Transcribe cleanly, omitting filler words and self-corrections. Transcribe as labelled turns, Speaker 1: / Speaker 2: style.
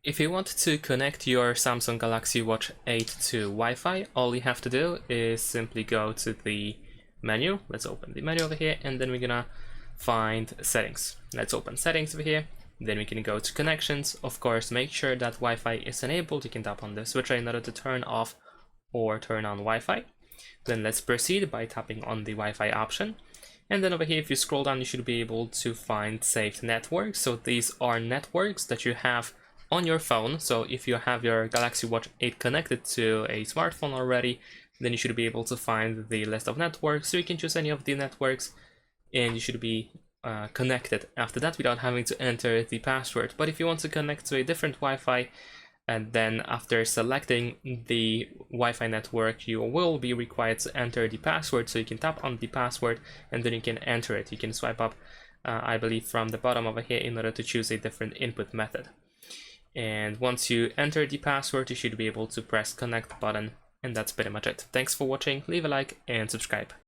Speaker 1: If you want to connect your Samsung Galaxy Watch 8 to Wi-Fi, all you have to do is simply go to the menu. Let's open the menu over here, and then we're gonna find settings. Let's open settings over here. Then we can go to connections. Of course, make sure that Wi-Fi is enabled. You can tap on the switcher in order to turn off or turn on Wi-Fi. Then let's proceed by tapping on the Wi-Fi option. And then over here, if you scroll down, you should be able to find saved networks. So these are networks that you have on your phone. So if you have your Galaxy Watch 8 connected to a smartphone already, then you should be able to find the list of networks. So you can choose any of the networks and you should be connected after that without having to enter the password. But if you want to connect to a different Wi-Fi, and then after selecting the Wi-Fi network, you will be required to enter the password. So you can tap on the password and then you can enter it. You can swipe up, I believe, from the bottom over here in order to choose a different input method. And once you enter the password, you should be able to press connect button, and that's pretty much it. Thanks for watching, leave a like and subscribe.